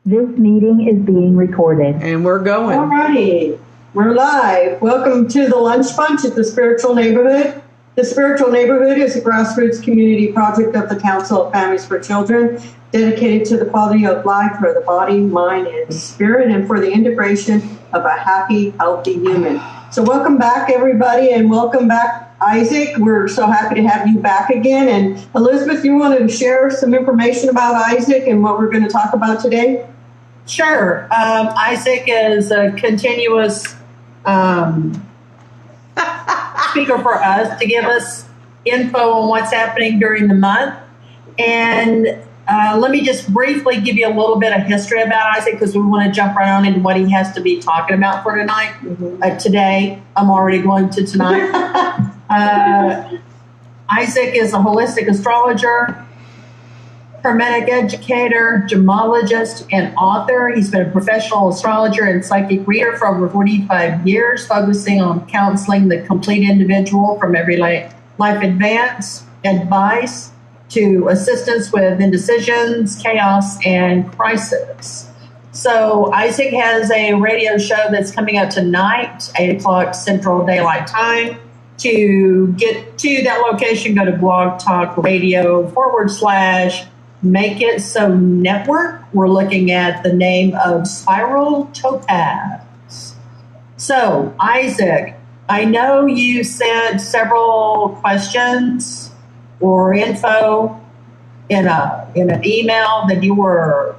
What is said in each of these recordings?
This meeting is being recorded. And we're going. All righty, we're live. Welcome to the Lunch Bunch at the Spiritual Neighborhood. The Spiritual Neighborhood is a grassroots community project of the Council of Families for Children, dedicated to the quality of life for the body, mind, and spirit, and for the integration of a happy, healthy human. So welcome back, everybody, and welcome back, Isaac. We're so happy to have you back again. And Elizabeth, you wanted to share some information about Isaac and what we're going to talk about today? Sure. Isaac is a continuous speaker for us to give us info on what's happening during the month. And let me just briefly give you a little bit of history about Isaac, because we want to jump right on into what he has to be talking about for tonight. Today, I'm already going to tonight. Isaac is a holistic astrologer, hermetic educator, gemologist, and author. He's been a professional astrologer and psychic reader for over 45 years, focusing on counseling the complete individual from every life advance, advice, to assistance with indecisions, chaos, and crisis. So Isaac has a radio show that's coming out tonight, 8 o'clock Central Daylight Time. To get to that location, go to Blog Talk Radio / Make It So Network. We're looking at the name of Spiral Topaz. So, Isaac, I know you sent several questions or info in an email that you were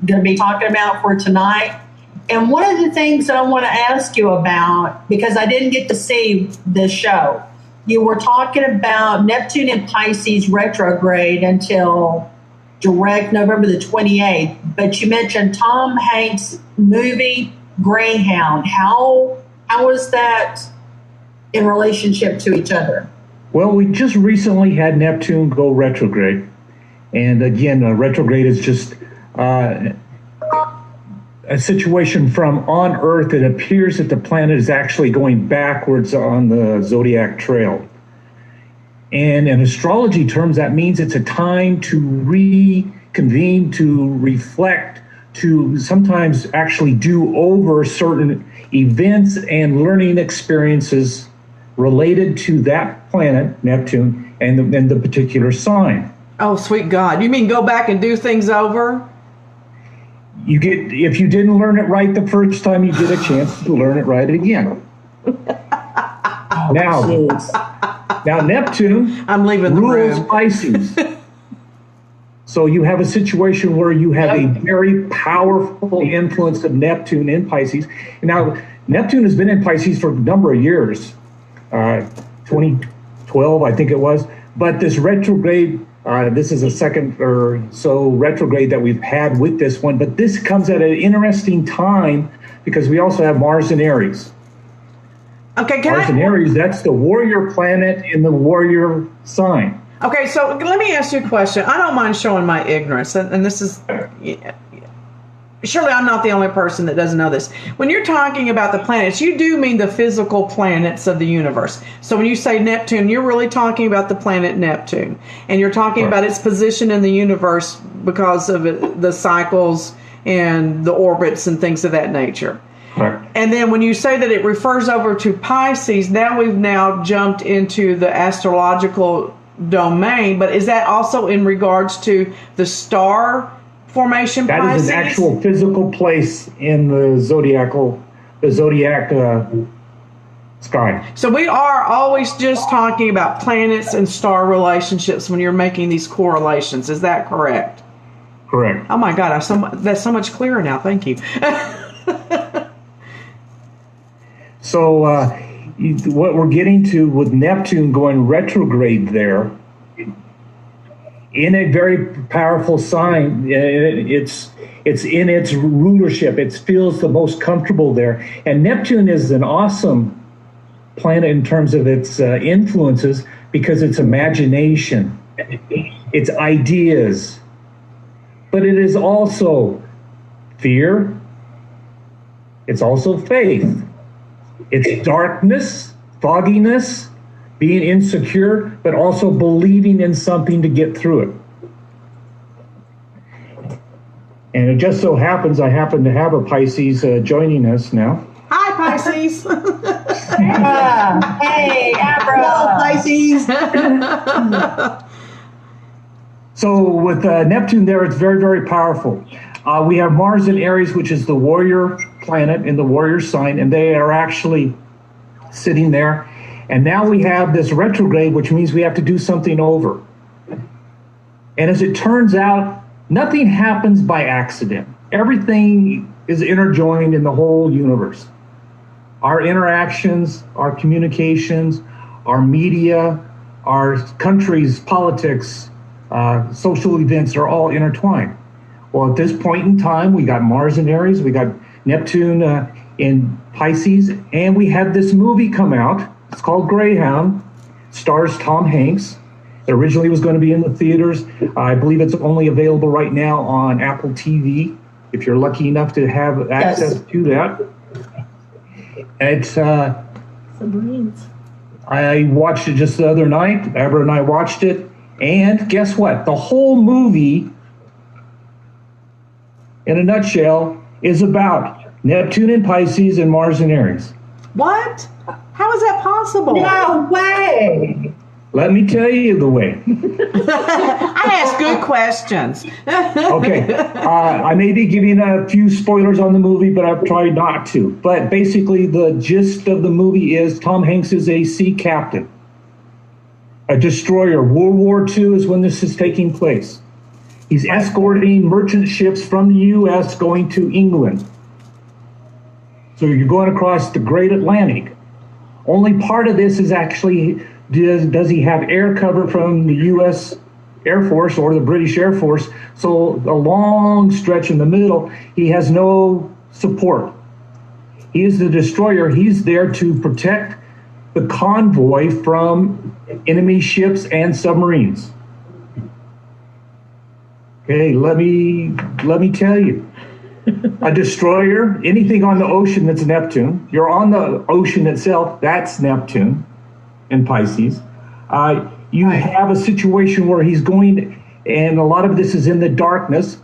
going to be talking about for tonight. And one of the things that I want to ask you about, because I didn't get to see this show, you were talking about Neptune in Pisces retrograde until direct November the 28th, but you mentioned Tom Hanks' movie Greyhound. How is that in relationship to each other? Well, we just recently had Neptune go retrograde. And again, retrograde is just a situation from on Earth. It appears that the planet is actually going backwards on the zodiac trail. And in astrology terms, that means it's a time to reconvene, to reflect, to sometimes actually do over certain events and learning experiences related to that planet, Neptune, and the particular sign. Oh, sweet God. You mean go back and do things over? If you didn't learn it right the first time, you get a chance to learn it right again. Now Neptune I'm leaving the rules room. Pisces. So you have a situation where you have a very powerful influence of Neptune in Pisces. Now, Neptune has been in Pisces for a number of years, 2012, I think it was. But this retrograde, this is a second or so retrograde that we've had with this one. But this comes at an interesting time because we also have Mars in Aries. Okay, Mars in Aries, that's the warrior planet in the warrior sign. Okay, so let me ask you a question. I don't mind showing my ignorance, and this is, surely I'm not the only person that doesn't know this. When you're talking about the planets, you do mean the physical planets of the universe. So when you say Neptune, you're really talking about the planet Neptune, and you're talking about its position in the universe because of the cycles and the orbits and things of that nature. Correct. And then when you say that it refers over to Pisces, now we've jumped into the astrological domain, but is that also in regards to the star formation Pisces? That is an actual physical place in the zodiac sky. So we are always just talking about planets and star relationships when you're making these correlations. Is that correct? Correct. Oh my God, that's so much clearer now. Thank you. So what we're getting to with Neptune going retrograde there, in a very powerful sign, it's in its rulership. It feels the most comfortable there. And Neptune is an awesome planet in terms of its influences because it's imagination, it's ideas, but it is also fear, it's also faith. It's darkness, fogginess, being insecure, but also believing in something to get through it. And it just so happens I happen to have a Pisces joining us now. Hi, Pisces. Hey, Hello, Abra. Pisces. So with Neptune there, it's very, very powerful. We have Mars in Aries, which is the warrior planet in the warrior sign, and they are actually sitting there. And now we have this retrograde, which means we have to do something over. And as it turns out, nothing happens by accident. Everything is interjoined in the whole universe. Our interactions, our communications, our media, our country's politics, social events are all intertwined. Well, at this point in time, we got Mars in Aries, we got Neptune in Pisces, and we had this movie come out. It's called Greyhound, stars Tom Hanks. It originally was going to be in the theaters. I believe it's only available right now on Apple TV, if you're lucky enough to have access to that. It's I watched it just the other night. Abra and I watched it, and guess what? The whole movie, in a nutshell, is about Neptune in Pisces and Mars in Aries. What? How is that possible? No way. Let me tell you the way. I ask good questions. Okay, I may be giving a few spoilers on the movie, but I've tried not to. But basically, the gist of the movie is Tom Hanks is a sea captain, a destroyer. World War II is when this is taking place. He's escorting merchant ships from the U.S. going to England. So you're going across the Great Atlantic. Only part of this is actually, does he have air cover from the U.S. Air Force or the British Air Force? So a long stretch in the middle, he has no support. He is the destroyer. He's there to protect the convoy from enemy ships and submarines. Okay, let me tell you. A destroyer, anything on the ocean that's Neptune. You're on the ocean itself, that's Neptune in Pisces. You have a situation where he's going, and a lot of this is in the darkness.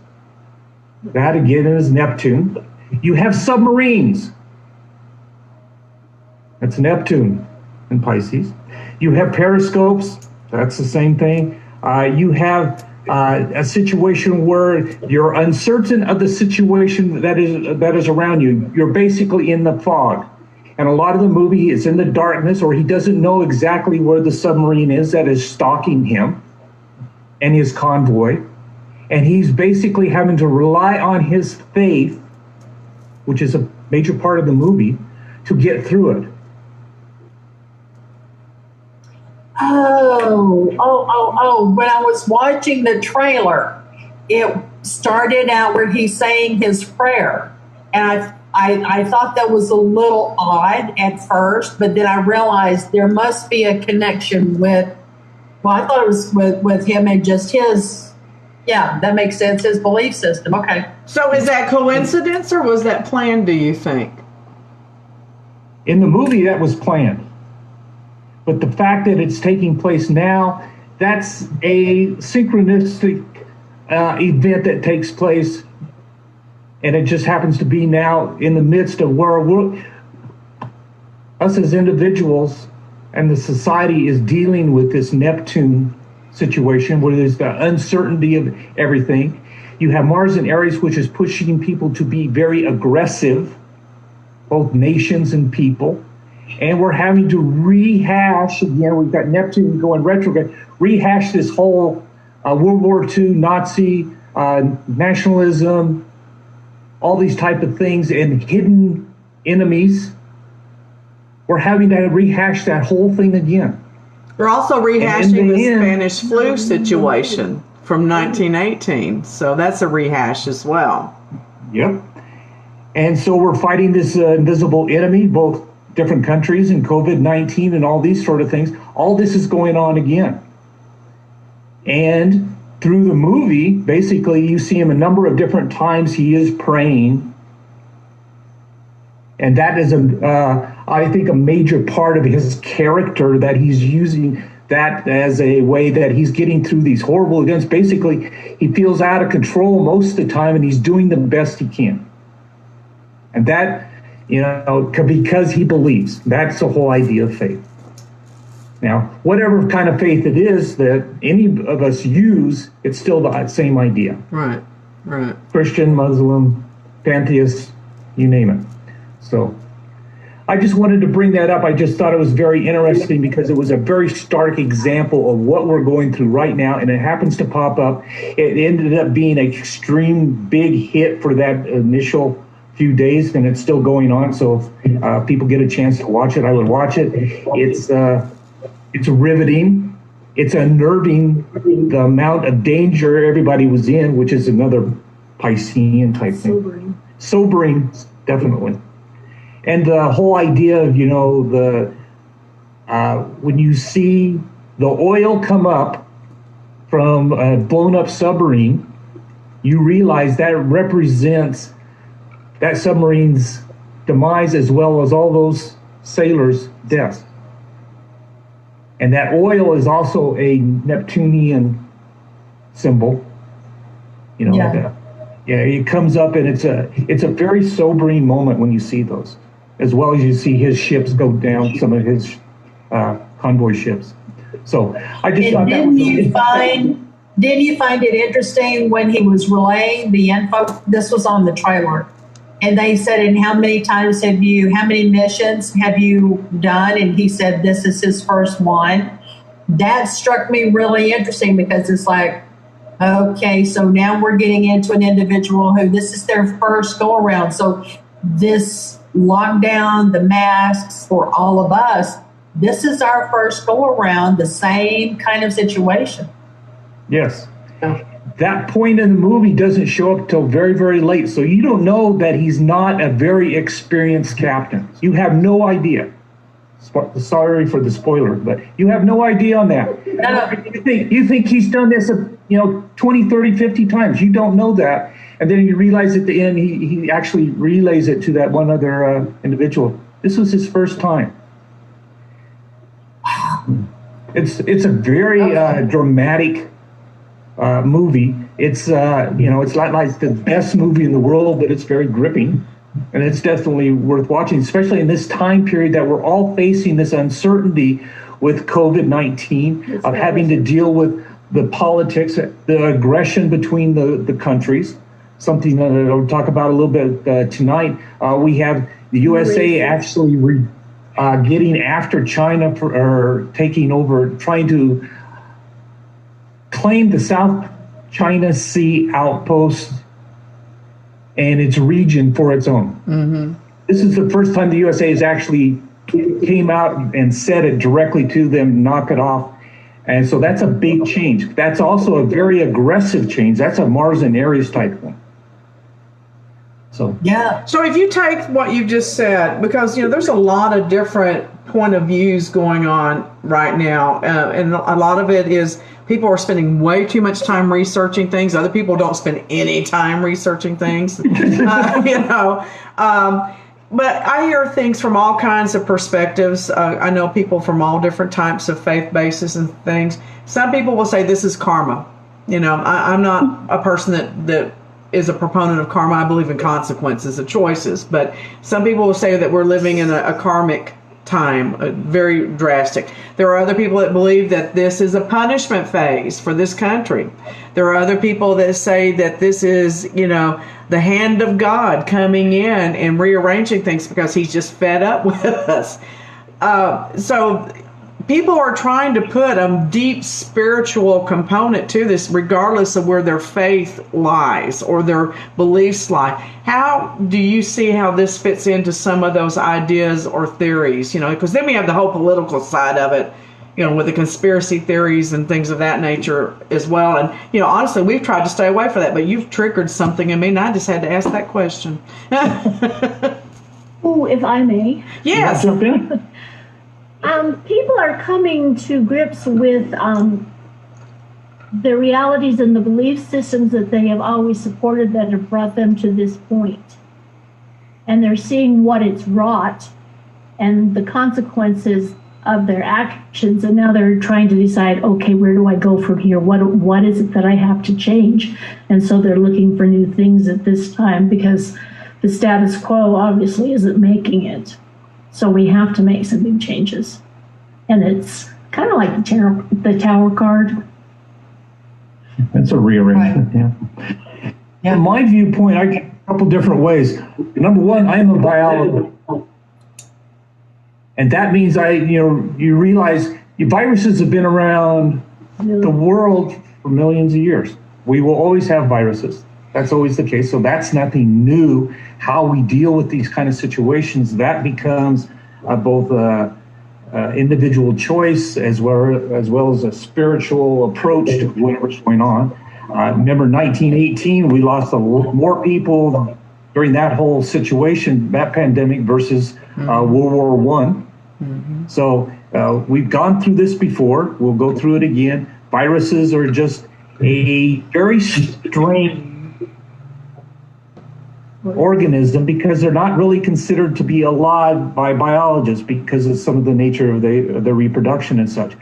That again is Neptune. You have submarines. That's Neptune in Pisces. You have periscopes. That's the same thing. You have a situation where you're uncertain of the situation that is around you. You're basically in the fog. And a lot of the movie is in the darkness, or he doesn't know exactly where the submarine is that is stalking him and his convoy. And he's basically having to rely on his faith, which is a major part of the movie, to get through it. Oh, when I was watching the trailer, it started out where he's saying his prayer. And I thought that was a little odd at first, but then I realized there must be a connection with, well, I thought it was with him and just his, yeah, that makes sense, his belief system. Okay. So is that coincidence or was that planned, do you think? In the movie, that was planned. But the fact that it's taking place now, that's a synchronistic event that takes place, and it just happens to be now in the midst of where us as individuals and the society is dealing with this Neptune situation, where there's the uncertainty of everything. You have Mars in Aries, which is pushing people to be very aggressive, both nations and people. And we're having to rehash again. We've got Neptune going retrograde, rehash this whole World War II, Nazi, nationalism, all these type of things, and hidden enemies. We're having to rehash that whole thing again. They're also rehashing the end, Spanish flu situation from 1918. So that's a rehash as well. Yep. And so we're fighting this invisible enemy, both different countries and COVID-19 and all these sort of things. All this is going on again. And through the movie, basically, you see him a number of different times. He is praying. And that is, I think, a major part of his character that he's using that as a way that he's getting through these horrible events. Basically, he feels out of control most of the time, and he's doing the best he can. And that, because he believes. That's the whole idea of faith. Now, whatever kind of faith it is that any of us use, it's still the same idea. Right. Christian, Muslim, pantheist, you name it. So I just wanted to bring that up. I just thought it was very interesting because it was a very stark example of what we're going through right now, and it happens to pop up. It ended up being an extreme big hit for that initial few days, and it's still going on. So if people get a chance to watch it, I would watch it. It's riveting. It's unnerving, the amount of danger everybody was in, which is another Piscean type thing. Sobering, definitely. And the whole idea of, when you see the oil come up from a blown up submarine, you realize that represents that submarine's demise as well as all those sailors' deaths. And that oil is also a Neptunian symbol. It comes up, and it's a very sobering moment when you see those, as well as you see his ships go down, some of his convoy ships. So I just thought that was. Didn't you find it interesting when he was relaying the info? This was on the trailer. And they said, and how many missions have you done? And he said, this is his first one. That struck me really interesting because it's like, okay, so now we're getting into an individual who this is their first go around. So this lockdown, the masks for all of us, this is our first go around, the same kind of situation. Yes. That point in the movie doesn't show up till very, very late. So you don't know that he's not a very experienced captain. You have no idea. Sorry for the spoiler, but you have no idea on that. No. You think he's done this, 20, 30, 50 times. You don't know that. And then you realize at the end, he actually relays it to that one other individual. This was his first time. It's a very dramatic movie. It's it's not like the best movie in the world, but it's very gripping, and it's definitely worth watching, especially in this time period that we're all facing this uncertainty with COVID-19, of having to deal with the politics, the aggression between the countries. Something that I'll talk about a little bit tonight. We have the USA actually getting after China or taking over, trying to claim the South China Sea outpost and its region for its own. Mm-hmm. This is the first time the USA has actually came out and said it directly to them, knock it off. And so that's a big change. That's also a very aggressive change. That's a Mars and Aries type thing. So yeah. So if you take what you just said, because there's a lot of different point of views going on right now, and a lot of it is people are spending way too much time researching things. Other people don't spend any time researching things, But I hear things from all kinds of perspectives. I know people from all different types of faith bases and things. Some people will say this is karma. I'm not a person that is a proponent of karma. I believe in consequences of choices. But some people will say that we're living in a karmic time, very drastic. There are other people that believe that this is a punishment phase for this country. There are other people that say that this is, the hand of God coming in and rearranging things because he's just fed up with us. So people are trying to put a deep spiritual component to this, regardless of where their faith lies or their beliefs lie. How do you see how this fits into some of those ideas or theories? Because then we have the whole political side of it, with the conspiracy theories and things of that nature as well. And, honestly, we've tried to stay away from that, but you've triggered something in me, and I just had to ask that question. Oh, if I may. Yes. Jump in. People are coming to grips with the realities and the belief systems that they have always supported that have brought them to this point. And they're seeing what it's wrought and the consequences of their actions, and now they're trying to decide, okay, where do I go from here? What is it that I have to change? And so they're looking for new things at this time because the status quo obviously isn't making it. So we have to make some big changes. And it's kind of like the tower card. That's a rearrangement, yeah. Yeah. From my viewpoint, I get a couple different ways. Number one, I am a biologist. And that means you realize viruses have been around the world for millions of years. We will always have viruses. That's always the case. So that's nothing new. How we deal with these kind of situations, that becomes both individual choice as well as a spiritual approach to whatever's going on. Remember 1918, we lost more people during that whole situation, that pandemic versus World War One. Mm-hmm. So we've gone through this before. We'll go through it again. Viruses are just a very strange organism because they're not really considered to be alive by biologists because of some of the nature of the reproduction and such.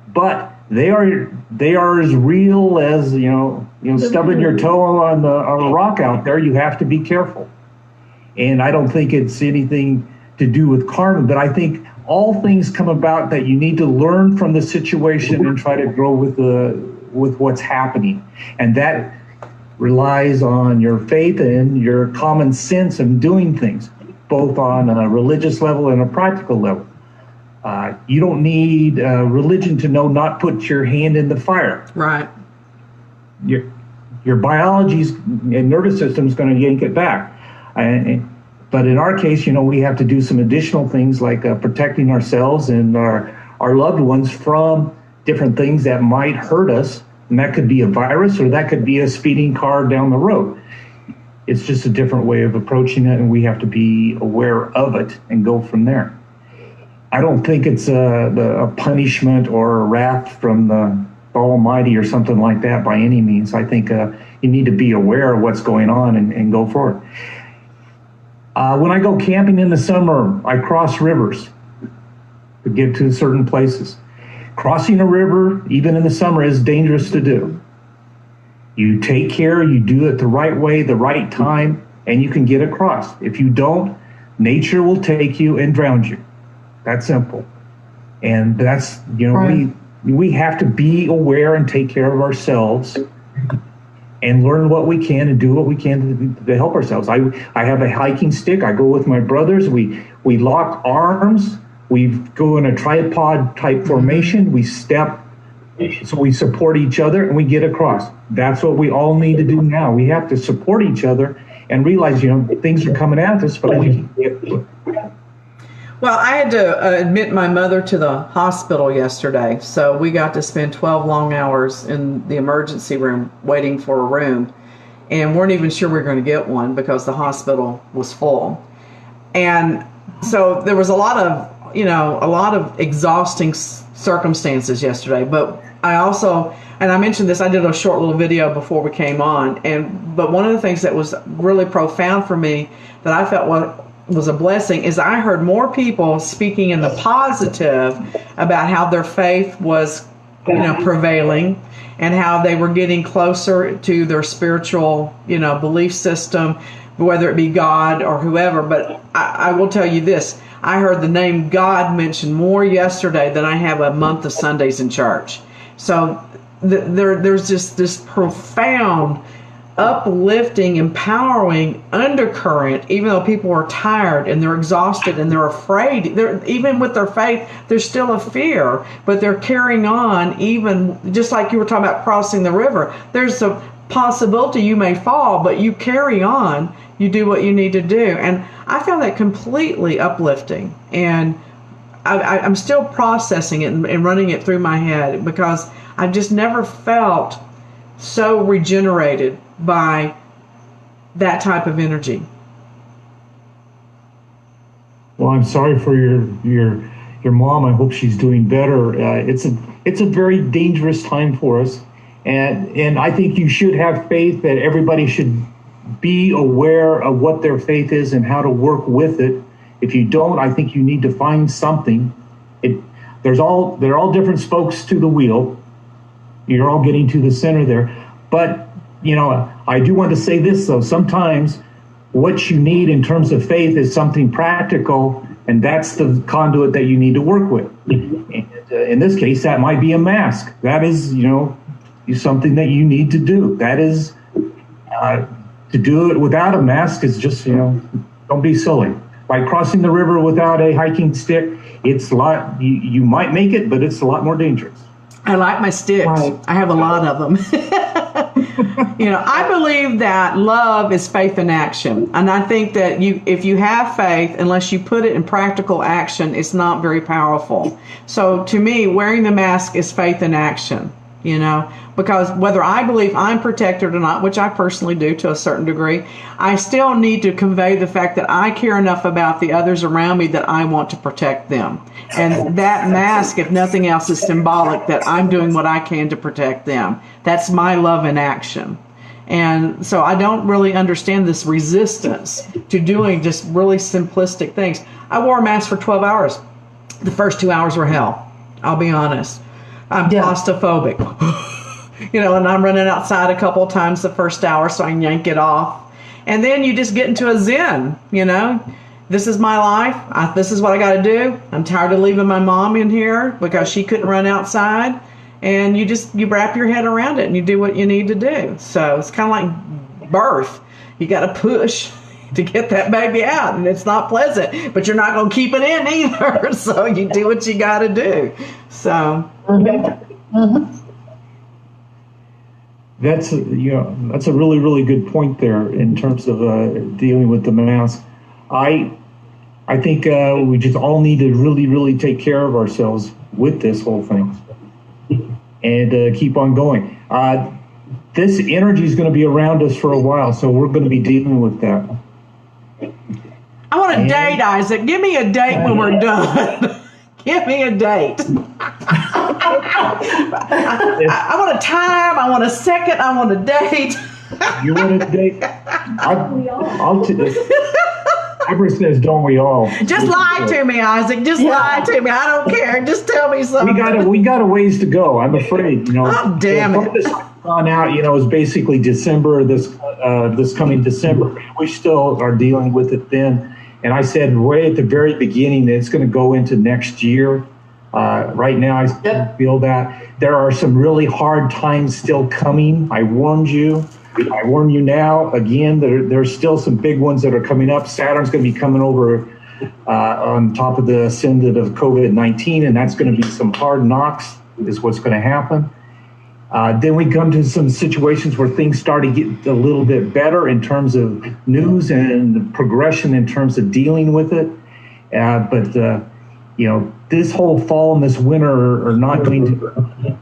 But they are as real as stubbing your toe on a rock out there. You have to be careful. And I don't think it's anything to do with karma, but I think all things come about that you need to learn from the situation and try to grow with what's happening. And that relies on your faith and your common sense of doing things, both on a religious level and a practical level. You don't need religion to know not put your hand in the fire. Right. Your biology's and nervous system's going to yank it back. But in our case, we have to do some additional things like protecting ourselves and our loved ones from different things that might hurt us. And that could be a virus or that could be a speeding car down the road. It's just a different way of approaching it, and we have to be aware of it and go from there. I don't think it's a punishment or a wrath from the Almighty or something like that by any means. I think you need to be aware of what's going on and go forward. When I go camping in the summer, I cross rivers to get to certain places. Crossing a river, even in the summer, is dangerous to do. You take care, you do it the right way, the right time, and you can get across. If you don't, nature will take you and drown you. That's simple. And that's, Right. we have to be aware and take care of ourselves and learn what we can and do what we can to help ourselves. I have a hiking stick. I go with my brothers. We lock arms. We go in a tripod type formation. We step, so we support each other and we get across. That's what we all need to do now. We have to support each other and realize, things are coming at us, but we can get through it. Well, I had to admit my mother to the hospital yesterday, so we got to spend 12 long hours in the emergency room waiting for a room, and weren't even sure we were going to get one because the hospital was full. And so there was a lot of exhausting circumstances yesterday. But I also, and I mentioned this, I did a short little video before we came on, but one of the things that was really profound for me that I felt was a blessing is I heard more people speaking in the positive about how their faith was, prevailing and how they were getting closer to their spiritual, belief system, whether it be God or whoever. But I will tell you this, I heard the name God mentioned more yesterday than I have a month of Sundays in church. So there's just this profound, uplifting, empowering undercurrent, even though people are tired and they're exhausted and they're afraid. Even with their faith, there's still a fear, but they're carrying on, even just like you were talking about crossing the river. There's a possibility you may fall, but you carry on, you do what you need to do. And I found that completely uplifting. And I'm still processing it and running it through my head because I've just never felt so regenerated by that type of energy. Well, I'm sorry for your mom. I hope she's doing better. It's a very dangerous time for us, and I think you should have faith that everybody should be aware of what their faith is and how to work with it. If you don't, I think you need to find something they're all different spokes to the wheel. You're all getting to the center there. But, I do want to say this, though. Sometimes what you need in terms of faith is something practical, and that's the conduit that you need to work with. And, in this case, that might be a mask. That is, something that you need to do. That is, to do it without a mask is just, don't be silly. Like crossing the river without a hiking stick, it's a lot, you might make it, but it's a lot more dangerous. I like my sticks. Right. I have a lot of them. I believe that love is faith in action. And I think that if you have faith, unless you put it in practical action, it's not very powerful. So to me, wearing the mask is faith in action, because whether I believe I'm protected or not, which I personally do to a certain degree, I still need to convey the fact that I care enough about the others around me that I want to protect them. And that mask, if nothing else, is symbolic that I'm doing what I can to protect them. That's my love in action. And so I don't really understand this resistance to doing just really simplistic things. I wore a mask for 12 hours. The first 2 hours were hell. I'll be honest. I'm claustrophobic. And I'm running outside a couple of times the first hour so I can yank it off. And then you just get into a zen, This is my life. This is what I got to do. I'm tired of leaving my mom in here because she couldn't run outside. And you wrap your head around it and you do what you need to do. So it's kind of like birth. You got to push to get that baby out, and it's not pleasant, but you're not going to keep it in either. So you do what you got to do. So. That's a really, really good point there in terms of dealing with the mask. I think we just all need to really, really take care of ourselves with this whole thing and keep on going. This energy is going to be around us for a while, so we're going to be dealing with that. I want a date, Isaac. Give me a date when we're done. Give me a date. I want a time. I want a second. I want a date. You want a date? Deborah says, "Don't we all?" Just lie to me, Isaac. Just lie to me. I don't care. Just tell me something. We got a ways to go. I'm afraid. Oh, damn it! This on out. Is basically December. This coming December. We still are dealing with it then. And I said right at the very beginning that it's going to go into next year. Right now, I still feel that there are some really hard times still coming. I warned you. I warn you now. Again, there's still some big ones that are coming up. Saturn's going to be coming over on top of the ascendant of COVID-19, and that's going to be some hard knocks is what's going to happen. Then we come to some situations where things start to get a little bit better in terms of news and progression in terms of dealing with it. But this whole fall and this winter are not going to be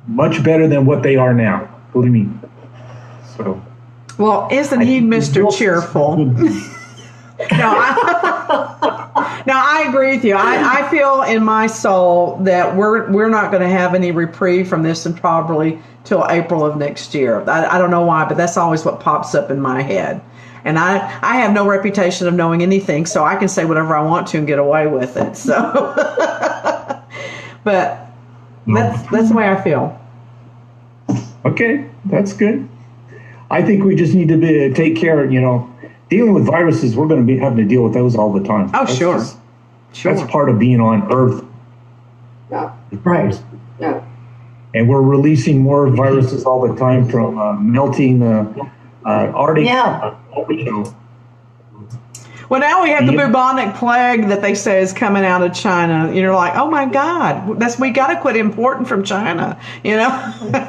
much better than what they are now. Believe me. So. Well, isn't he Mr. Cheerful? No, I agree with you. I feel in my soul that we're not going to have any reprieve from this and probably till April of next year. I don't know why, but that's always what pops up in my head. And I have no reputation of knowing anything, so I can say whatever I want to and get away with it. So, but that's the way I feel. Okay, that's good. I think we just need to take care. Dealing with viruses, we're going to be having to deal with those all the time. Oh, sure. That's part of being on Earth. Yeah. Right. Yeah. And we're releasing more viruses all the time from melting the Arctic. Yeah. Well, now we have the bubonic plague that they say is coming out of China. You're like, oh my God, we got to quit importing from China.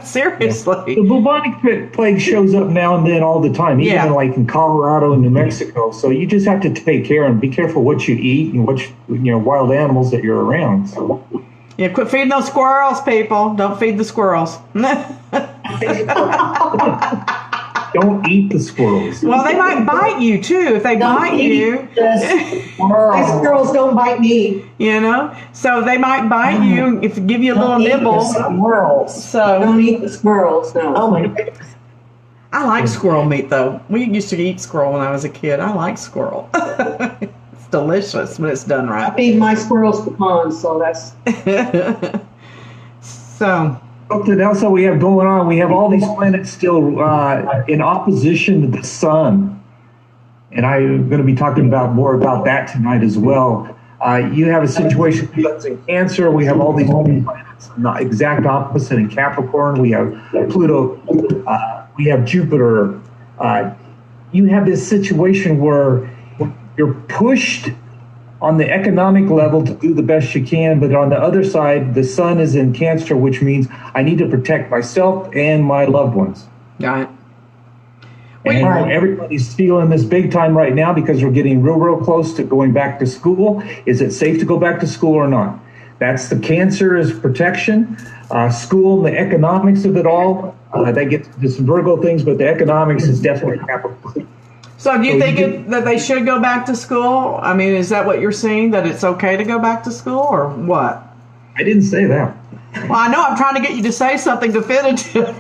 Seriously. The bubonic plague shows up now and then all the time, even like in Colorado and New Mexico. So you just have to take care and be careful what you eat and what wild animals that you're around. So. Yeah, quit feeding those squirrels, people. Don't feed the squirrels. Don't eat the squirrels. Well, they might bite you too. If they bite you, These girls don't bite me. So they might bite you if give you a little nibble. Squirrels. So Don't eat the squirrels. No. Oh my goodness. I like squirrel meat though. We used to eat squirrel when I was a kid. I like squirrel. delicious when it's done I right. feed my squirrels pecans, so that's So, Something else that we have going on, we have all these planets still in opposition to the sun. And I'm going to be talking about more about that tonight as well. You have a situation that's in Cancer. We have all these planets, the exact opposite in Capricorn. We have Pluto. We have Jupiter. You have this situation where you're pushed on the economic level to do the best you can, but on the other side, the sun is in Cancer, which means I need to protect myself and my loved ones. right. And everybody's feeling this big time right now because we're getting real close to going back to school. Is it safe to go back to school or not? That's the Cancer is protection. School, the economics of it all, that gets to some Virgo things, but the economics is definitely Capricorn. So do you think that they should go back to school? I mean, is that what you're seeing, that it's okay to go back to school, or what? I didn't say that. Well, I know I'm trying to get you to say something definitive.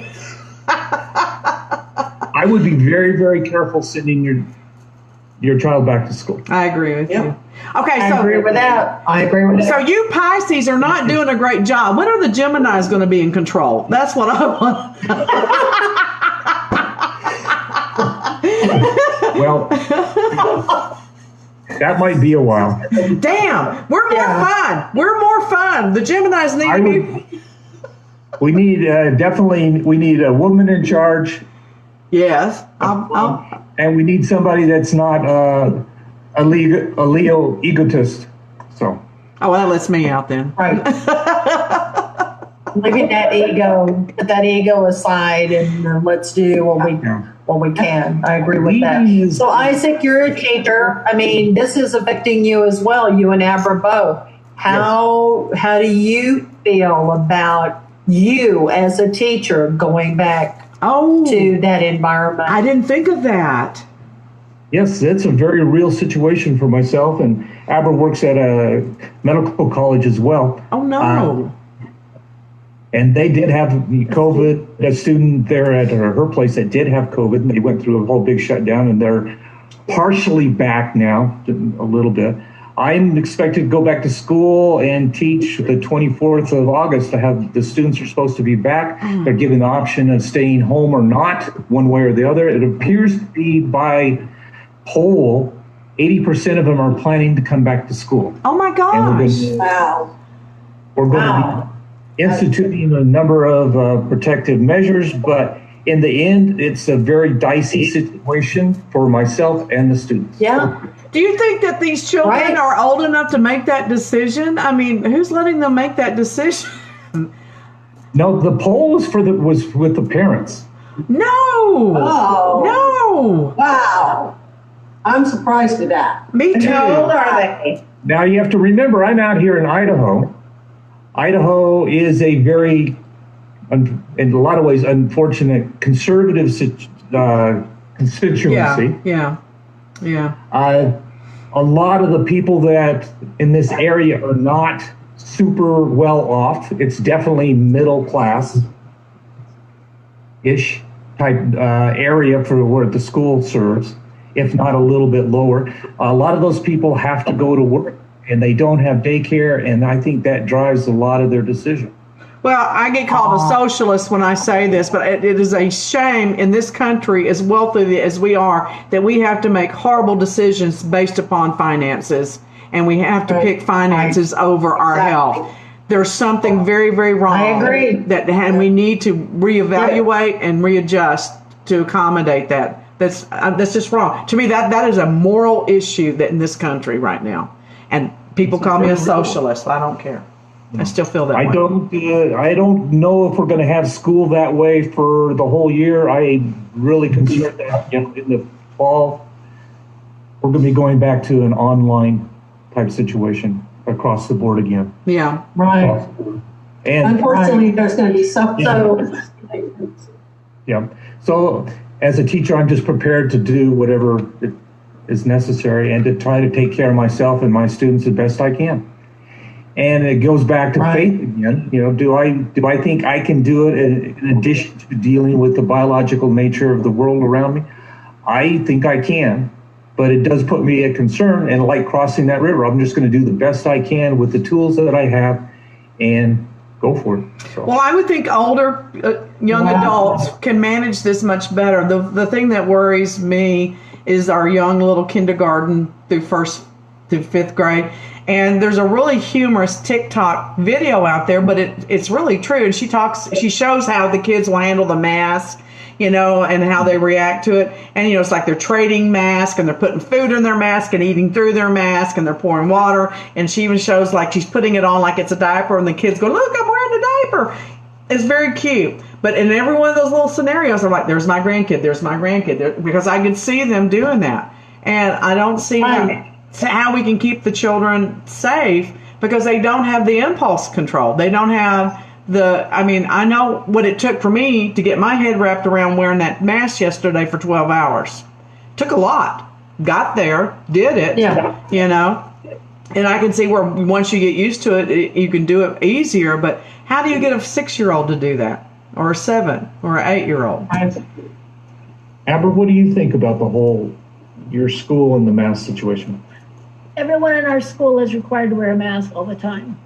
I would be very careful sending your child back to school. I agree with you. Okay, I agree with that. I agree with so that. you Pisces are not doing a great job. When are the Geminis going to be in control? That's what I want. Well, that might be a while. Damn, we're more fun. We're more fun. The Geminis need to be. We need we need a woman in charge. Yes. And we need somebody that's not a Leo egotist. So. Oh, well, that lets me out then. Right. Leaving that ego, put that ego aside, and let's do what we can. I agree with that. So Isaac, you're a teacher. I mean, this is affecting you as well. You and Abra both. How do you feel about you as a teacher going back to that environment? I didn't think of that. Yes, it's a very real situation for myself, and Abra works at a medical college as well. Oh, no. And they did have COVID. A student there at her place that did have COVID, and they went through a whole big shutdown, and they're partially back now, a little bit. I'm expected to go back to school and teach the 24th of August. To have the students are supposed to be back. They're given the option of staying home or not, one way or the other. It appears to be by poll, 80% of them are planning to come back to school. Oh my gosh. We're going to be instituting a number of protective measures, but in the end, it's a very dicey situation for myself and the students. Yeah. Do you think that these children are old enough to make that decision? I mean, who's letting them make that decision? No, the poll was with the parents. No. Oh. No. Wow. I'm surprised at that. Me too. How old are they? Now you have to remember, I'm out here in Idaho. Idaho is a very, in a lot of ways, unfortunate conservative constituency. Yeah. A lot of the people that in this area are not super well off. It's definitely middle class ish type area for where the school serves, if not a little bit lower. A lot of those people have to go to work and they don't have daycare, and I think that drives a lot of their decision. Well, I get called a socialist when I say this, but it is a shame in this country, as wealthy as we are, that we have to make horrible decisions based upon finances, and we have to pick finances over our health. There's something very, very wrong. I agree. And we need to reevaluate and readjust to accommodate that. That's just wrong. To me, that is a moral issue that in this country right now. And people call me a socialist. I don't care. I still feel that way. I don't know if we're going to have school that way for the whole year. I'm really concerned that in the fall we're going to be going back to an online type situation across the board again. Yeah. Right. And unfortunately, there's going to be something. So as a teacher, I'm just prepared to do whatever is necessary and to try to take care of myself and my students the best I can. And it goes back to faith again. Do I think I can do it in addition to dealing with the biological nature of the world around me? I think I can. but it does put me at concern. And like crossing that river, I'm just going to do the best I can with the tools that I have and go for it. So. Well, I would think older young adults can manage this much better. The thing that worries me is our young little kindergarten through fifth grade. And there's a really humorous TikTok video out there, but it's really true. And she shows how the kids will handle the mask, and how they react to it. And, it's like they're trading masks and they're putting food in their mask and eating through their mask and they're pouring water. And she even shows like she's putting it on like it's a diaper and the kids go, look, I'm wearing a diaper. It's very cute. But in every one of those little scenarios, I'm like, there's my grandkid, because I could see them doing that. And I don't see how we can keep the children safe because they don't have the impulse control. They don't have I know what it took for me to get my head wrapped around wearing that mask yesterday for 12 hours. Took a lot. Got there, did it, and I can see where once you get used to it, you can do it easier. But how do you get a 6-year-old to do that? Or a 7 or an 8-year-old? Amber, what do you think about your school and the mask situation? Everyone in our school is required to wear a mask all the time.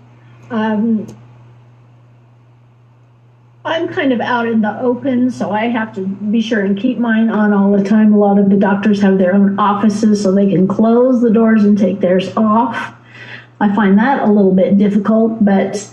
I'm kind of out in the open, so I have to be sure and keep mine on all the time. A lot of the doctors have their own offices, so they can close the doors and take theirs off. I find that a little bit difficult, but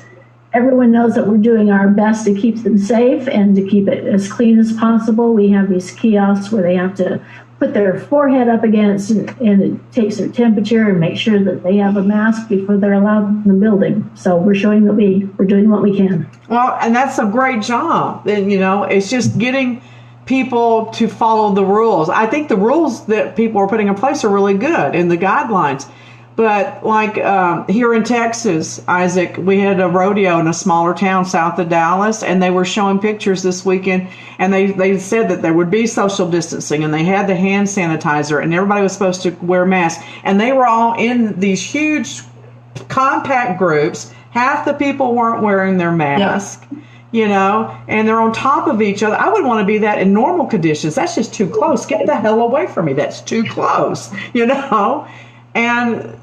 everyone knows that we're doing our best to keep them safe and to keep it as clean as possible. We have these kiosks where they have to put their forehead up against and it takes their temperature and make sure that they have a mask before they're allowed in the building. So we're showing that we're doing what we can. Well, and that's a great job. And, it's just getting people to follow the rules. I think the rules that people are putting in place are really good in the guidelines. But like here in Texas, Isaac, we had a rodeo in a smaller town south of Dallas, and they were showing pictures this weekend, and they said that there would be social distancing, and they had the hand sanitizer, and everybody was supposed to wear masks, and they were all in these huge compact groups. Half the people weren't wearing their mask. And they're on top of each other. I wouldn't want to be that in normal conditions. That's just too close. Get the hell away from me. That's too close, And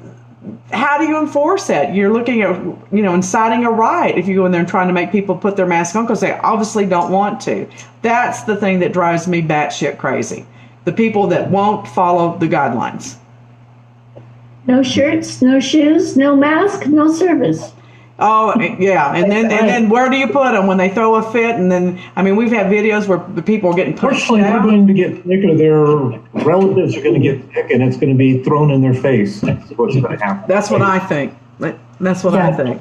how do you enforce that? You're looking at, inciting a riot if you go in there and trying to make people put their mask on because they obviously don't want to. That's the thing that drives me batshit crazy. The people that won't follow the guidelines. No shirts, no shoes, no mask, no service. Oh, yeah. And then where do you put them when they throw a fit? And then, we've had videos where the people are getting pushed Personally, out. they're going to get sick or their relatives are going to get sick and it's going to be thrown in their face. That's what's going to happen. That's what I think. That's what I think.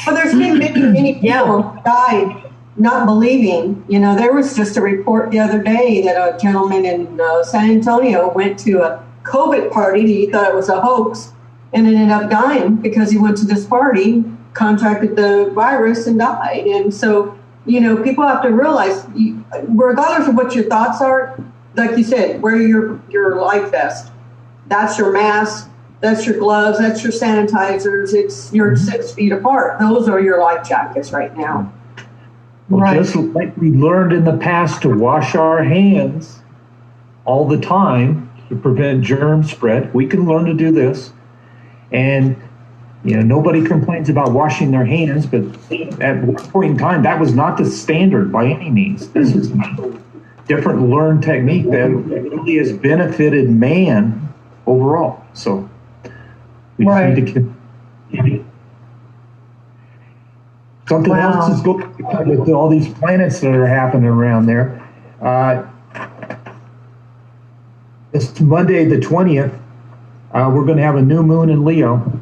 Well, there's been many people who died not believing. There was just a report the other day that a gentleman in San Antonio went to a COVID party. He thought it was a hoax and ended up dying because he went to this party, contracted the virus and died. And so, people have to realize, regardless of what your thoughts are, like you said, wear your life vest. That's your mask. That's your gloves. That's your sanitizers. You're 6 feet apart. Those are your life jackets right now. Well, just like we learned in the past to wash our hands all the time to prevent germ spread, we can learn to do this. And nobody complains about washing their hands, but at one point in time, that was not the standard by any means. This is a different learned technique that really has benefited man overall. So we just need to continue. Something else is going on with all these planets that are happening around there. It's Monday the 20th. We're going to have a new moon in Leo.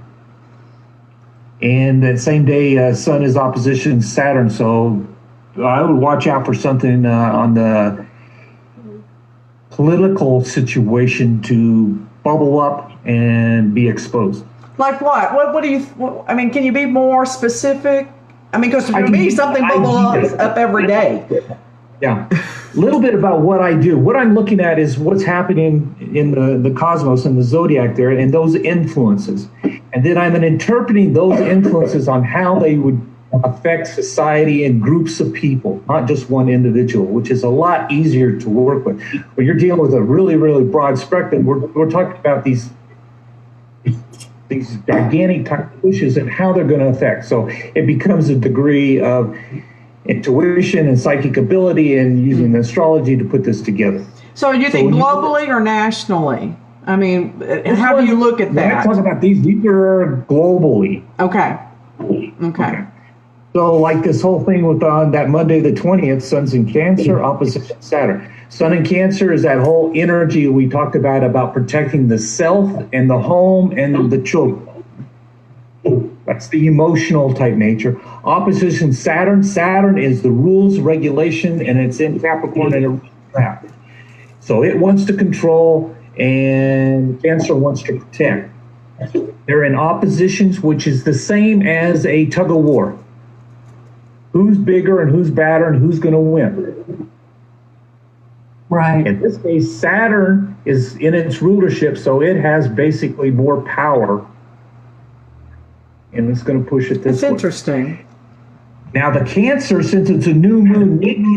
And that same day, Sun is opposition Saturn. So I would watch out for something on the political situation to bubble up and be exposed. Like what? What do you, can you be more specific? Because for me, something bubbles up every day. Yeah. A little bit about what I do. What I'm looking at is what's happening in the cosmos and the zodiac there and those influences. And then I'm interpreting those influences on how they would affect society and groups of people, not just one individual, which is a lot easier to work with. When you're dealing with a really, really broad spectrum, we're talking about these gigantic type of issues and how they're going to affect. So it becomes a degree of intuition and psychic ability and using astrology to put this together. So you think globally or nationally? I mean, how do you look at that? When I talk about these are globally. Okay. So like this whole thing with on that Monday the 20th, Sun's in Cancer, opposition Saturn. Sun in Cancer is that whole energy we talked about protecting the self and the home and the children. That's the emotional type nature. Opposition Saturn. Saturn is the rules, regulation, and it's in Capricorn and a trap. So it wants to control, and Cancer wants to protect. They're in oppositions, which is the same as a tug of war. Who's bigger and who's badder and who's going to win? Right. In this case, Saturn is in its rulership, so it has basically more power, and it's going to push it this way. That's interesting. Now, the Cancer, since it's a new moon, new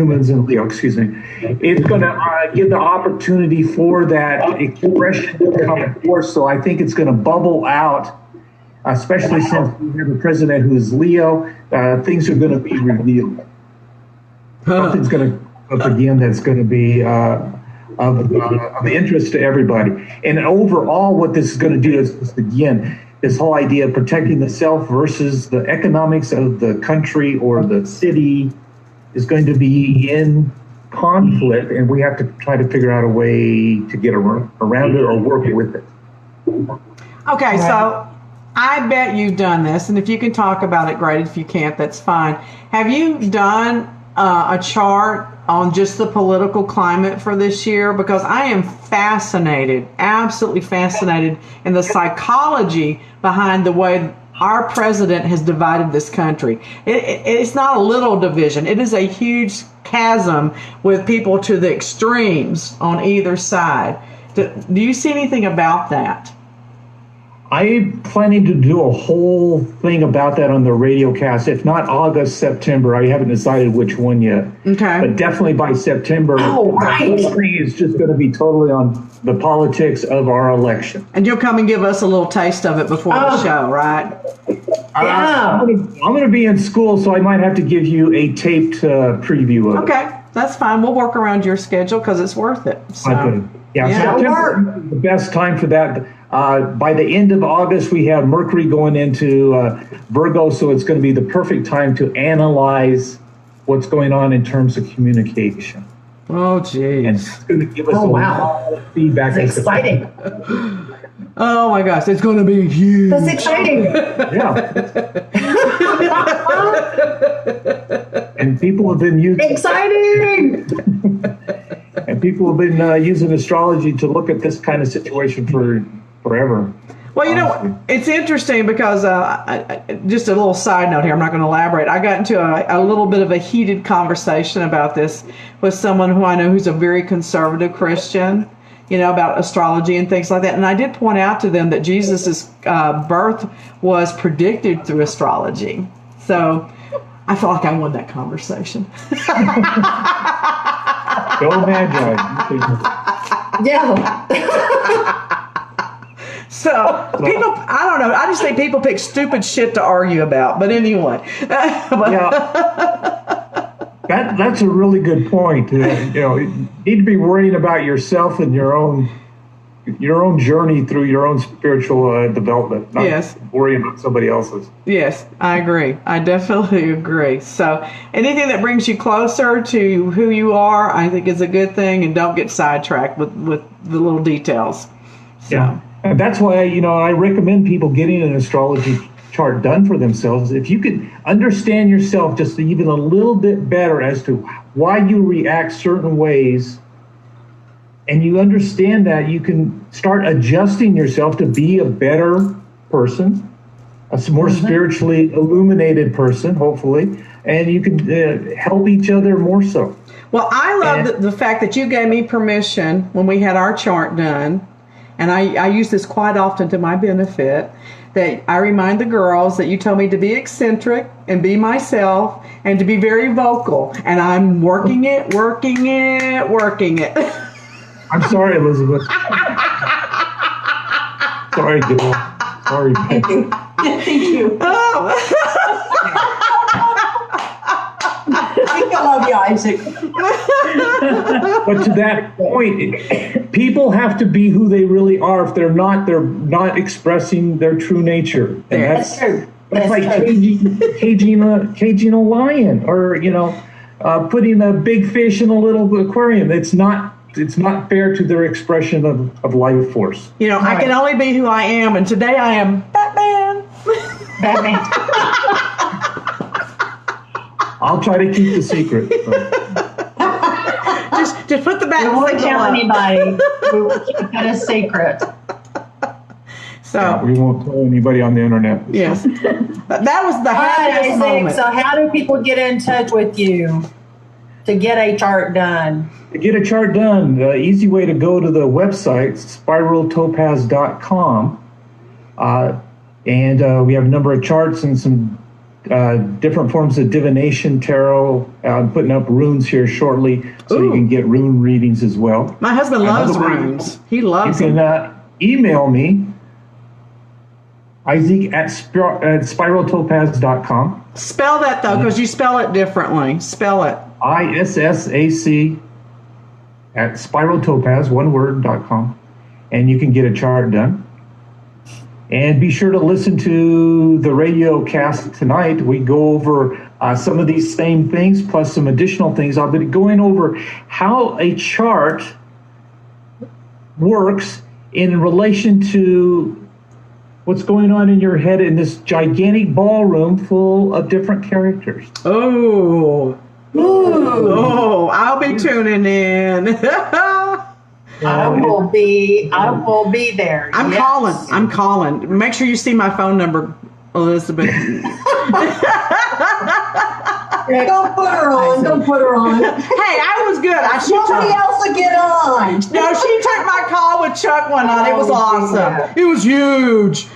moon's in Leo, excuse me. It's going to give the opportunity for that expression to come forth. So I think it's going to bubble out, especially since we have a president who is Leo. Things are going to be revealed. Something's going to come up again that's going to be of interest to everybody. And overall, what this is going to do is, again, this whole idea of protecting the self versus the economics of the country or the city is going to be in conflict, and we have to try to figure out a way to get around it or work with it. Okay, so I bet you've done this, and if you can talk about it, great. If you can't, that's fine. Have you done a chart on just the political climate for this year? Because I am fascinated, absolutely fascinated in the psychology behind the way our president has divided this country. It's not a little division. It is a huge chasm with people to the extremes on either side. Do you see anything about that? I'm planning to do a whole thing about that on the radio cast. If not August, September. I haven't decided which one yet. Okay. But definitely by September. Oh, right. The whole thing is just going to be totally on the politics of our election. And you'll come and give us a little taste of it before the show, right? Yeah. I'm going to be in school, so I might have to give you a taped preview of it. Okay, that's fine. We'll work around your schedule because it's worth it. So, Okay. Yeah, yeah. September is the best time for that. By the end of August, we have Mercury going into Virgo, so it's going to be the perfect time to analyze what's going on in terms of communication. Oh, geez. And it's going to give us wow. of feedback. That's exciting. Oh, my gosh. It's going to be huge. That's exciting. Yeah. And people have been using Exciting. and people have been using astrology to look at this kind of situation for forever. Well, you know, it's interesting because just a little side note here, I'm not going to elaborate. I got into a little bit of a heated conversation about this with someone who I know who's a very conservative Christian, you know, about astrology and things like that. And I did point out to them that Jesus' birth was predicted through astrology. So I felt like I won that conversation. Go Magi. Yeah. So people, I don't know. I just think people pick stupid shit to argue about. But anyway, That's a really good point. You need to be worrying about yourself and your own journey through your own spiritual development. Not worrying about somebody else's. Yes, I agree. I definitely agree. So anything that brings you closer to who you are, I think is a good thing, and don't get sidetracked with the little details. So. Yeah. And that's why, I recommend people getting an astrology chart done for themselves. If you could understand yourself just even a little bit better as to why you react certain ways, and you understand that, you can start adjusting yourself to be a better person, a more spiritually illuminated person, hopefully, and you can help each other more so. Well, I love the fact that you gave me permission when we had our chart done, and I use this quite often to my benefit, that I remind the girls that you told me to be eccentric and be myself and to be very vocal. And I'm working it. I'm sorry, Elizabeth. Sorry, Bill. Sorry. Thank you. Thank you. I love you, Isaac. But to that point, people have to be who they really are. If they're not expressing their true nature. And That's true. That's like caging a lion, or putting a big fish in a little aquarium. It's not fair to their expression of life force. I can only be who I am, and today I am Batman. I'll try to keep the secret. Just put the bat. We won't tell anybody. We will keep it a secret. So we won't tell anybody on the internet. Yes, that was the All right, happiest Isaac, moment. so how do people get in touch with you to get a chart done? To get a chart done, the easy way to go to the website, spiraltopaz.com. And we have a number of charts and some different forms of divination, tarot. I'm putting up runes here shortly, so you can get rune readings as well. My husband loves Another way, runes. He loves You them. can email me, Isaac at spiraltopaz.com. Spell that though, because you spell it differently. Spell it. ISSAC at spiraltopaz, one word.com. And you can get a chart done. And be sure to listen to the radio cast tonight. We go over some of these same things, plus some additional things. I'll be going over how a chart works in relation to what's going on in your head in this gigantic ballroom full of different characters. Oh, I'll be tuning in. I will be there. I'm Yes. calling. Make sure you see my phone number, Elizabeth. Don't put her on. Don't put her on. Hey, I was good. Nobody else will get on. No, she took my call with Chuck one night. It was awesome. It was huge.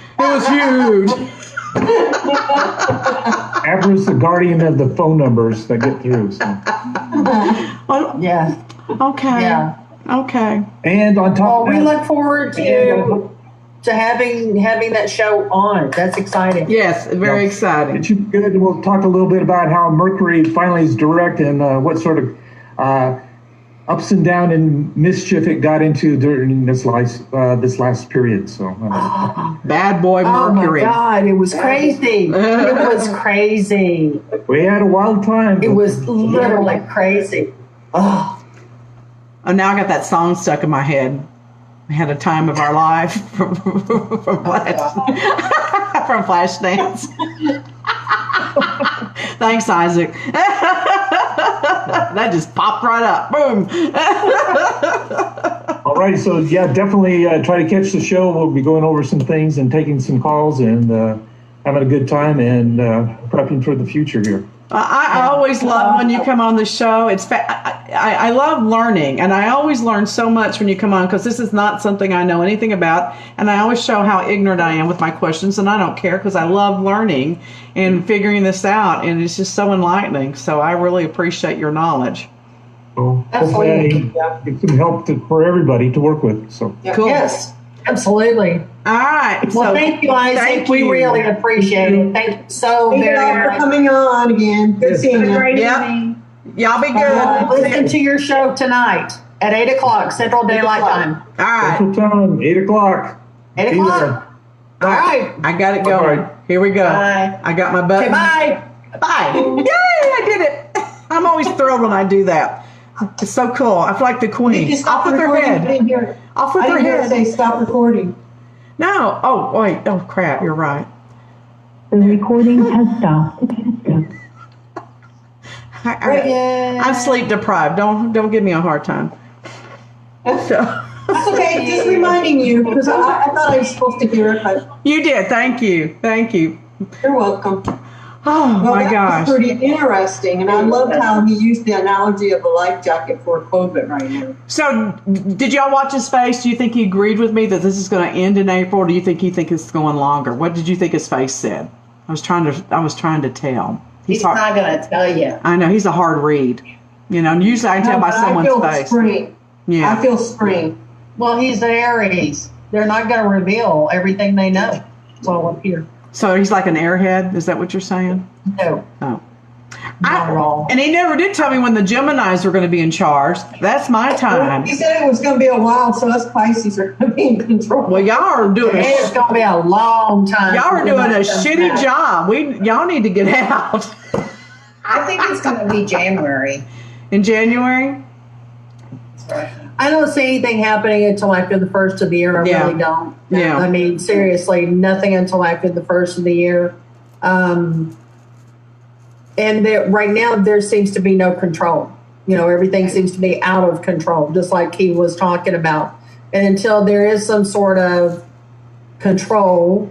Amber's the guardian of the phone numbers that get through. So. Well, Yeah. okay. Yeah. Okay. And on top Well, of we that, look forward to having that show on. That's exciting. Yes, very exciting. it should be good. We'll talk a little bit about how Mercury finally is direct and what sort of ups and down and mischief it got into during this last period. So Bad boy Oh my Mercury. God, it was crazy. It was crazy. we had a wild time. It was literally crazy. Oh, Oh, now I got that song stuck in my head. We had a time of our life from Flashdance. Thanks, Isaac. That just popped right up. Boom. All right, so yeah, definitely try to catch the show. We'll be going over some things and taking some calls and having a good time and prepping for the future here. I always love when you come on the show. I love learning, and I always learn so much when you come on, because this is not something I know anything about, and I always show how ignorant I am with my questions, and I don't care, because I love learning and figuring this out, and it's just so enlightening. So I really appreciate your knowledge. So hopefully I get some help for everybody to work with. So Cool. yes, absolutely. All right. Well, thank you, Isaac. thank We you. really appreciate it. Thank you so Thank you very all for much. coming on again. Good seeing you. Yep. Y'all be good. Listen to your show tonight at 8 o'clock Central Daylight Time. All right. Central Time, 8 o'clock. 8 Be o'clock. there. All right. I got it going. Bye. Here we go. Bye. I got my Okay, button. bye. Bye. Yay, I did it. I'm always thrilled when I do that. It's so cool. I feel like the You queen. can stop Off with her recording. I head. didn't hear it. Off with I her didn't hear it head. say stop recording. No. Oh, wait. Oh, crap. You're right. The recording has stopped. I'm sleep deprived. Don't give me a hard time. So, That's okay. Just reminding you, because I thought I was supposed to hear it, but you did. Thank you. Thank you. you're welcome. Oh Well, my that gosh. was pretty interesting, and I loved how he used the analogy of a life jacket for COVID right now. So, did y'all watch his face? Do you think he agreed with me that this is going to end in April, or do you think he thinks it's going longer? What did you think his face said? I was trying to tell. He's not going to tell you. I know he's a hard read. And usually I can tell by But someone's I feel face. spring. Yeah. I feel spring. Well, he's an Aries. They're not going to reveal everything they know. Well, up here. So he's like an airhead. Is that what you're saying? No, Oh. not at all. And he never did tell me when the Geminis were going to be in charge. That's my time. He said it was going to be a while, so us Pisces are going to be in control. Well, y'all are doing It's going to be a long time. y'all are before doing a that comes shitty back. job. Y'all need to get out I think it's going to be January. in January. I don't see anything happening until after the first of the year. I Yeah. really don't. Yeah. I mean, seriously, nothing until after the first of the year. And right now, there seems to be no control. Everything seems to be out of control, just like he was talking about. And until there is some sort of control,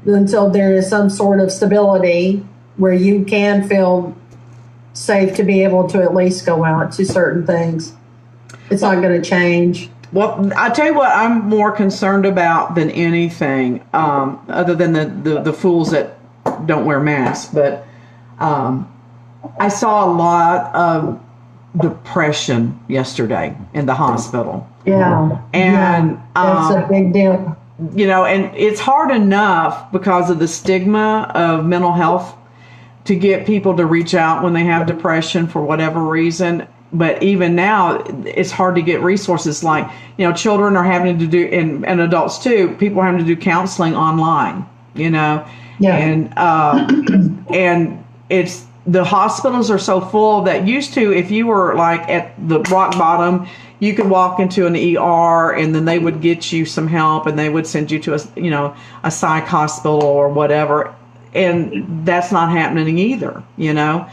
until there is some sort of stability where you can feel safe to be able to at least go out to certain things, it's not going to change. Well, I tell you what, I'm more concerned about than anything, other than the fools that don't wear masks. But I saw a lot of depression yesterday in the hospital. Yeah. And That's a big deal. and it's hard enough because of the stigma of mental health to get people to reach out when they have depression for whatever reason. But even now, it's hard to get resources. Like, children are having to do, and adults too, people are having to do counseling online, Yeah. and it's, the hospitals are so full that used to, if you were like at the rock bottom, you could walk into an ER and then they would get you some help and they would send you to a psych hospital or whatever. And that's not happening either, And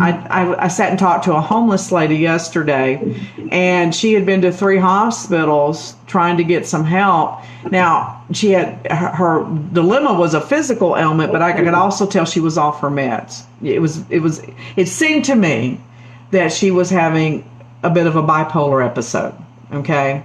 I sat and talked to a homeless lady yesterday, and she had been to 3 hospitals trying to get some help. Now, she had, her dilemma was a physical ailment, but I could also tell she was off her meds. It seemed to me that she was having a bit of a bipolar episode. Okay.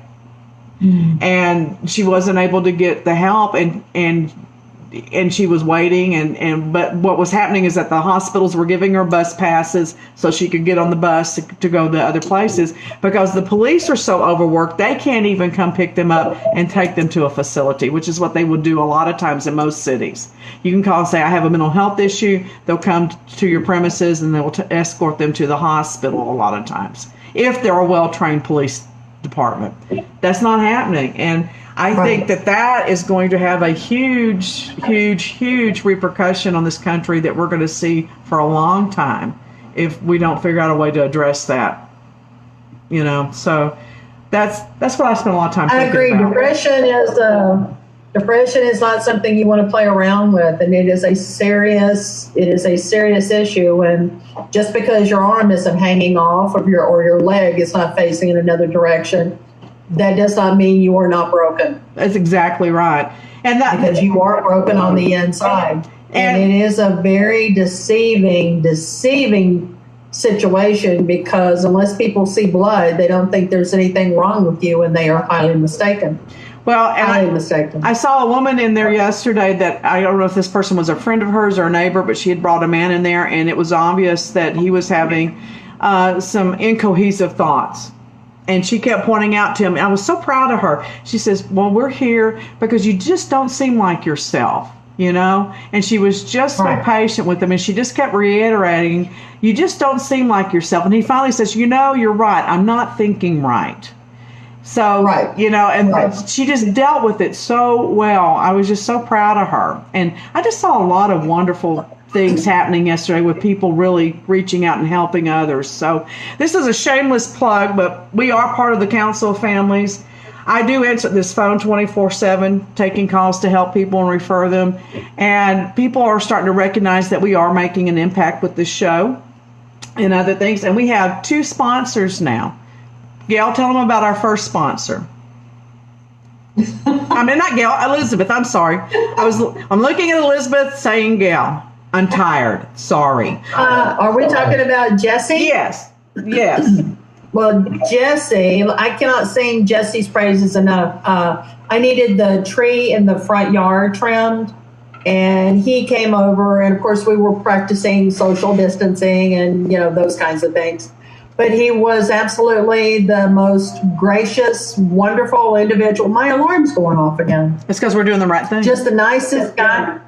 And she wasn't able to get the help, and she was waiting, but what was happening is that the hospitals were giving her bus passes so she could get on the bus to go to other places, because the police are so overworked they can't even come pick them up and take them to a facility, which is what they would do a lot of times in most cities. You can call and say, I have a mental health issue. They'll come to your premises and they will escort them to the hospital a lot of times, if they're a well-trained police department. That's not happening, and I think that is going to have a huge, huge, huge repercussion on this country that we're going to see for a long time if we don't figure out a way to address that. So that's what I spend a lot of time I thinking agree. about. Depression is not something you want to play around with, and it is a serious issue. And just because your arm isn't hanging off or your leg is not facing in another direction, that does not mean you are not broken. That's exactly right, because you are broken on the inside, and it is a very deceiving situation, because unless people see blood, they don't think there's anything wrong with you, and they are highly mistaken. Well, and I saw a woman in there yesterday that, I don't know if this person was a friend of hers or a neighbor, but she had brought a man in there, and it was obvious that he was having some incohesive thoughts. And she kept pointing out to him, I was so proud of her. She says, well, we're here because you just don't seem like yourself, And she was just so patient with him, and she just kept reiterating, you just don't seem like yourself. And he finally says, you're right. I'm not thinking right. So, she just dealt with it so well. I was just so proud of her. And I just saw a lot of wonderful things happening yesterday with people really reaching out and helping others. So this is a shameless plug, but we are part of the Council of Families. I do answer this phone 24/7, taking calls to help people and refer them. And people are starting to recognize that we are making an impact with this show and other things. And we have 2 sponsors now. Gail, tell them about our first sponsor. I mean, not Gail, Elizabeth. I'm sorry. I'm looking at Elizabeth saying Gail. I'm tired. Sorry. Are we talking about Jesse? Yes. Yes. Well, Jesse, I cannot sing Jesse's praises enough. I needed the tree in the front yard trimmed, and he came over, and of course we were practicing social distancing and, you know, those kinds of things. But he was absolutely the most gracious, wonderful individual. My alarm's going off again. It's because we're doing the right thing. Just the nicest guy.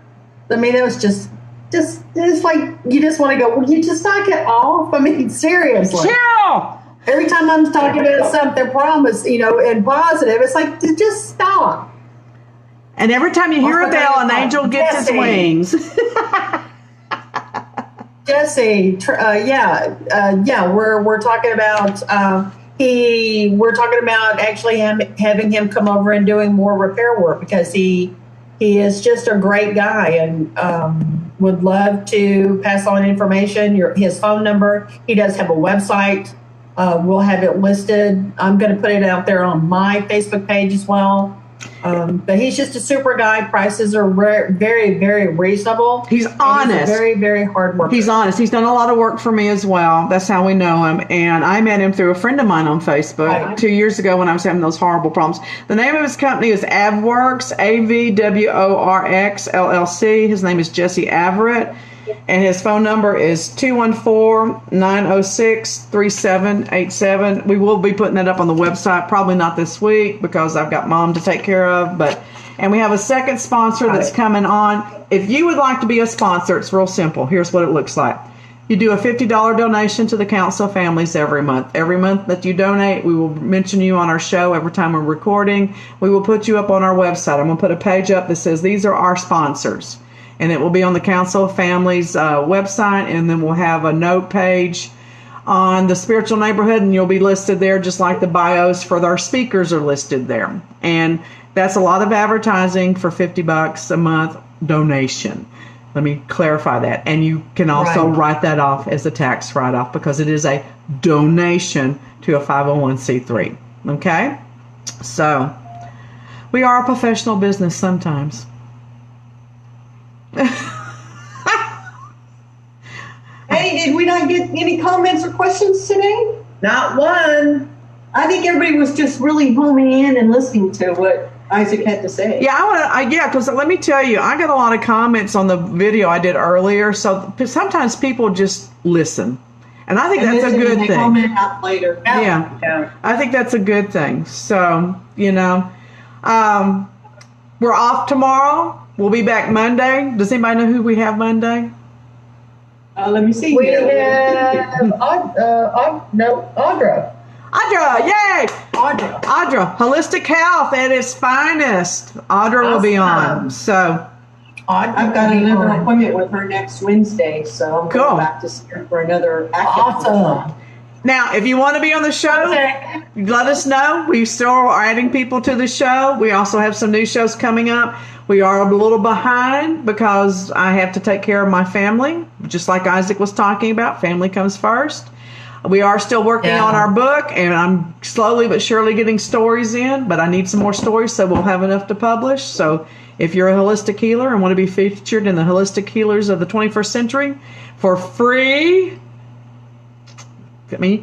I mean, it was just it's like you just want to go, will you just knock it off? I mean, seriously. Chill. Every time I'm talking about something promise, you know, and positive, it's like, just stop. And every time you hear a bell, an angel gets his wings. Jesse, we're talking about we're talking about actually having him come over and doing more repair work, because he is just a great guy, and would love to pass on information. His phone number. He does have a website. We'll have it listed. I'm going to put it out there on my Facebook page as well. But he's just a super guy. Prices are very, very reasonable. He's honest. He's a very, very hard worker. He's honest. He's done a lot of work for me as well. That's how we know him. And I met him through a friend of mine on Facebook 2 years ago when I was having those horrible problems. The name of his company is AVWorks, AVWORX LLC. His name is Jesse Averett. And his phone number is 214-906-3787. We will be putting that up on the website, probably not this week because I've got Mom to take care of. And we have a second sponsor that's coming on. If you would like to be a sponsor, it's real simple. Here's what it looks like. You do a $50 donation to the Council of Families every month. Every month that you donate, we will mention you on our show every time we're recording. We will put you up on our website. I'm going to put a page up that says these are our sponsors. And it will be on the Council of Families website, and then we'll have a note page on the Spiritual Neighborhood, and you'll be listed there just like the bios for our speakers are listed there. And that's a lot of advertising for $50 a month donation. Let me clarify that. And you can also write that off as a tax write-off because it is a donation to a 501c3. Okay? So, we are a professional business sometimes. Hey, did we not get any comments or questions today? Not one. I think everybody was just really homing in and listening to what Isaac had to say. Yeah, because let me tell you, I got a lot of comments on the video I did earlier. So sometimes people just listen, and I think that's a good thing. Comment out later. Yeah, I think that's a good thing. So we're off tomorrow. We'll be back Monday. Does anybody know who we have Monday? Let me see. We have Audra. Audra, yay! Audra, holistic health at its finest. Audra will be on. So I've got another appointment with her next Wednesday, so I'm going back to see her for another Awesome. Now, if you want to be on the show, let us know. We still are adding people to the show. We also have some new shows coming up. We are a little behind because I have to take care of my family, just like Isaac was talking about. Family comes first. We are still working on our book, and I'm slowly but surely getting stories in, but I need some more stories so we'll have enough to publish. So if you're a holistic healer and want to be featured in the Holistic Healers of the 21st Century for free, I mean, you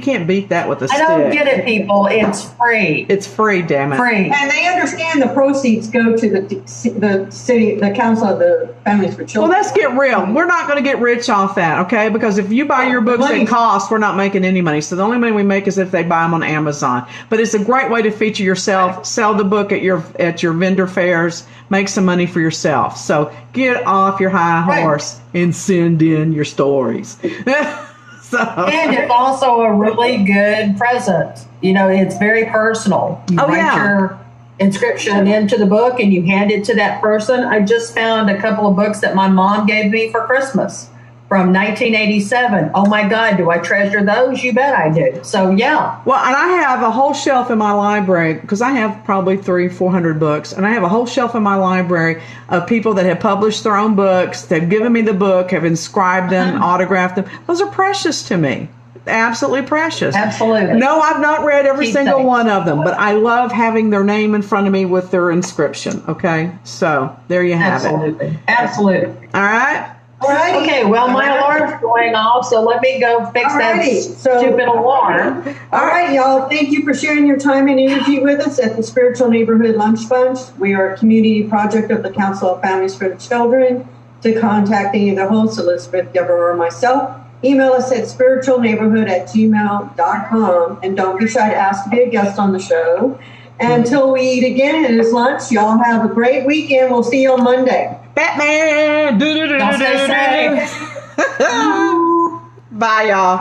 can't beat that with a stick. I don't get it, people. It's free. It's free, damn it. Free. And they understand the proceeds go to the city, the Council of the Families for Children. Well, let's get real. We're not going to get rich off that, okay? Because if you buy your books at cost, we're not making any money. So the only money we make is if they buy them on Amazon. But it's a great way to feature yourself, sell the book at your vendor fairs, make some money for yourself. So get off your high horse and send in your stories. And it's also a really good present. You know, it's very personal. You write your inscription into the book and you hand it to that person. I just found a couple of books that my mom gave me for Christmas from 1987. Oh my God, do I treasure those? You bet I do. So yeah. Well, and I have a whole shelf in my library because I have probably 300-400 books, and I have a whole shelf in my library of people that have published their own books. They've given me the book, have inscribed them, autographed them. Those are precious to me. absolutely precious. Absolutely. No, I've not read every Keep single saying. one of them, but I love having their name in front of me with their inscription. Okay, so there you have it. Absolutely. Absolutely. All right. All right. Okay, well, my alarm's going off, so let me go fix that Alrighty, so- stupid alarm. All right, y'all. Thank you for sharing your time and energy with us at the Spiritual Neighborhood Lunch Bunch. We are a community project of the Council of Families for the Children. To contact any of the hosts, Elizabeth, Deborah, or myself, email us at spiritualneighborhood@gmail.com. And don't be shy to ask to be a guest on the show. And until we eat again, it is lunch. Y'all have a great weekend. We'll see you on Monday. Batman. Don't stay safe. Bye, y'all.